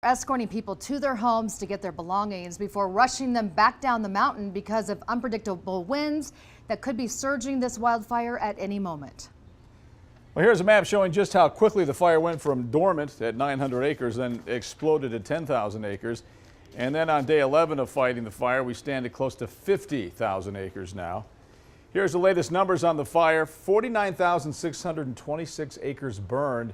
Escorting people to their homes to get their belongings before rushing them back down the mountain because of unpredictable winds that could be surging this wildfire at any moment. Well, here's a map showing just how quickly the fire went from dormant at 900 acres, then exploded at 10,000 acres. And then on day 11 of fighting the fire, we stand at close to 50,000 acres now. Here's the latest numbers on the fire. 49,626 acres burned.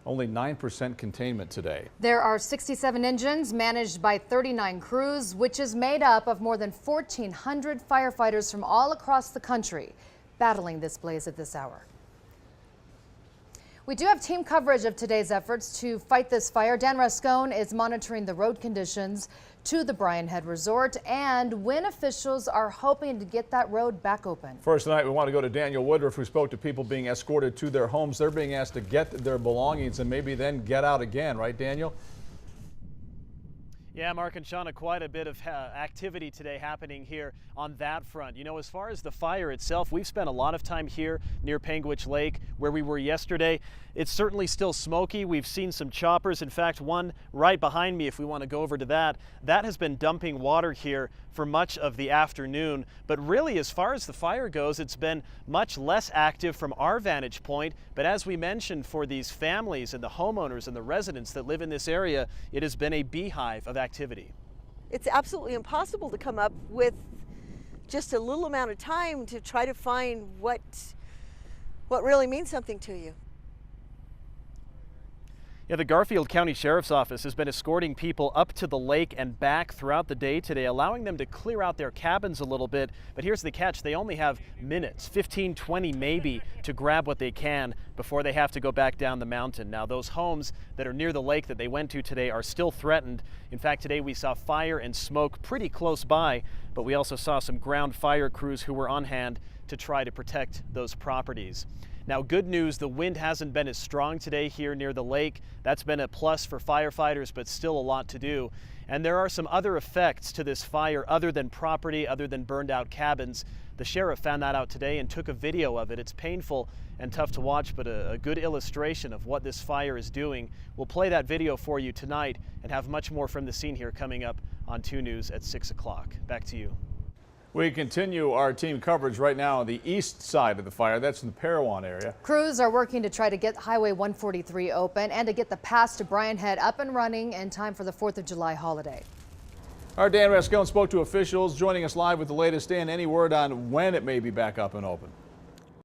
Only 9% containment today. There are 67 engines managed by 39 crews, which is made up of more than 1,400 firefighters from all across the country battling this blaze at this hour. We do have team coverage of today's efforts to fight this fire. Dan Rascone is monitoring the road conditions to the BrianHead Resort and when officials are hoping to get that road back open. First tonight, we want to go to Daniel Woodruff, who spoke to people being escorted to their homes. They're being asked to get their belongings and maybe then get out again, right, Daniel? Yeah, Mark and Shauna, quite a bit of activity today happening here on that front. You know, as far as the fire itself, we've spent a lot of time here near Panguitch Lake, where we were yesterday. It's certainly still smoky. We've seen some choppers. In fact, one right behind me, if we want to go over to that has been dumping water here for much of the afternoon. But really, as far as the fire goes, it's been much less active from our vantage point. But as we mentioned, for these families and the homeowners and the residents that live in this area, it has been a beehive of activity. It's absolutely impossible to come up with just a little amount of time to try to find what really means something to you. Yeah, the Garfield County Sheriff's Office has been escorting people up to the lake and back throughout the day today, allowing them to clear out their cabins a little bit. But here's the catch. They only have minutes, 15, 20 maybe, to grab what they can before they have to go back down the mountain. Now, those homes that are near the lake that they went to today are still threatened. In fact, today we saw fire and smoke pretty close by, but we also saw some ground fire crews who were on hand to try to protect those properties. Now, good news, the wind hasn't been as strong today here near the lake. That's been a plus for firefighters, but still a lot to do. And there are some other effects to this fire other than property, other than burned out cabins. The sheriff found that out today and took a video of it. It's painful and tough to watch, but a good illustration of what this fire is doing. We'll play that video for you tonight and have much more from the scene here coming up on 2 News at 6 o'clock. Back to you. We continue our team coverage right now on the east side of the fire. That's in the Parowan area. Crews are working to try to get Highway 143 open and to get the pass to BrianHead up and running in time for the 4th of July holiday. Our Dan Rascone spoke to officials, joining us live with the latest. Dan, any word on when it may be back up and open?